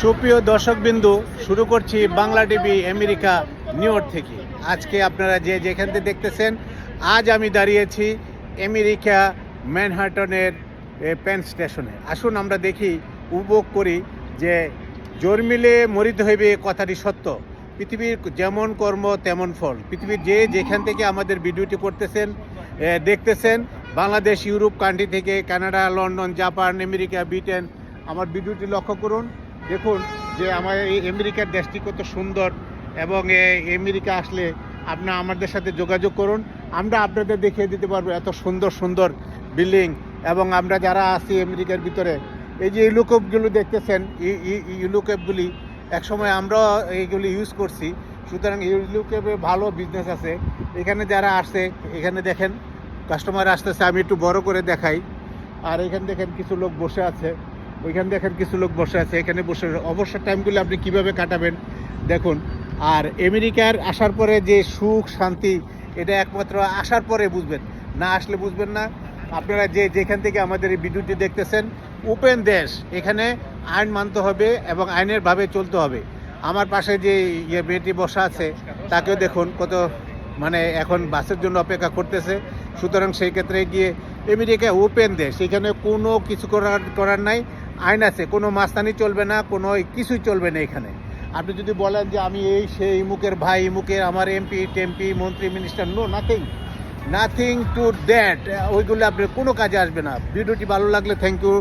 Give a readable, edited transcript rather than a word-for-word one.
সুপ্রিয় দর্শকবিন্দু, শুরু করছি Bangla TV America new York থেকে। আজকে আপনারা যে যেখান থেকে দেখতেছেন, আজ আমি দাঁড়িয়েছি আমেরিকা ম্যানহাটনের পেন স্টেশনে। আসুন আমরা দেখি, উপভোগ করি যে জন্মিলে মরিতে হইবে কথাটি সত্য। পৃথিবীর যেমন কর্ম তেমন ফল। পৃথিবীর যে যেখান থেকে আমাদের ভিডিওটি করতেছেন, দেখতেছেন, বাংলাদেশ, ইউরোপ কান্ট্রি থেকে, Canada, London, Japan, America, Britain, আমার ভিডিওটি লক্ষ্য করুন। দেখুন যে আমার এই আমেরিকার দেশটি কত সুন্দর, এবং আমেরিকা আসলে আপনারা আমাদের সাথে যোগাযোগ করুন। আমরা আপনাদের দেখিয়ে দিতে পারবো এত সুন্দর সুন্দর বিল্ডিং। এবং আমরা যারা আছি আমেরিকার ভিতরে, এই যে ইউলোকেপগুলো দেখতেছেন, ইউলোকেপগুলি একসময় আমরা এইগুলি ইউজ করছি। সুতরাং ইউলোকেপে ভালো বিজনেস আছে। এখানে যারা আসছে, এখানে দেখেন কাস্টমার আসতেছে, আমি একটু বড় করে দেখাই। আর এখানে দেখেন কিছু লোক বসে আছে, ওইখানে দেখেন কিছু লোক বসে আছে। এখানে বসে অবসর টাইমগুলো আপনি কিভাবে কাটাবেন দেখুন। আর আমেরিকার আসার পরে যে সুখ শান্তি, এটা একমাত্র আসার পরে বুঝবেন, না আসলে বুঝবেন না। আপনারা যে যেখান থেকে আমাদের এই ভিডিওটি দেখতেছেন, ওপেন দেশ, এখানে আইন মানতে হবে এবং আইনের ভাবে চলতে হবে। আমার পাশে যে মেয়েটি বসা আছে, তাকেও দেখুন কত এখন বাসের জন্য অপেক্ষা করতেছে। সুতরাং সেই ক্ষেত্রে গিয়ে আমেরিকা ওপেন দেশ, এখানে কোনো কিছু করার নাই। আইন আছে, কোনো মাস্তানি চলবে না, কোনো কিছুই চলবে না এখানে। আপনি যদি বলেন যে আমি এই সেই মুখের ভাই, মুখের আমার টেমপি মন্ত্রী minister, no, nothing to that. ওইগুলো আপনার কোনো কাজে আসবে না। ভিডিওটি ভালো লাগলে থ্যাংক ইউ।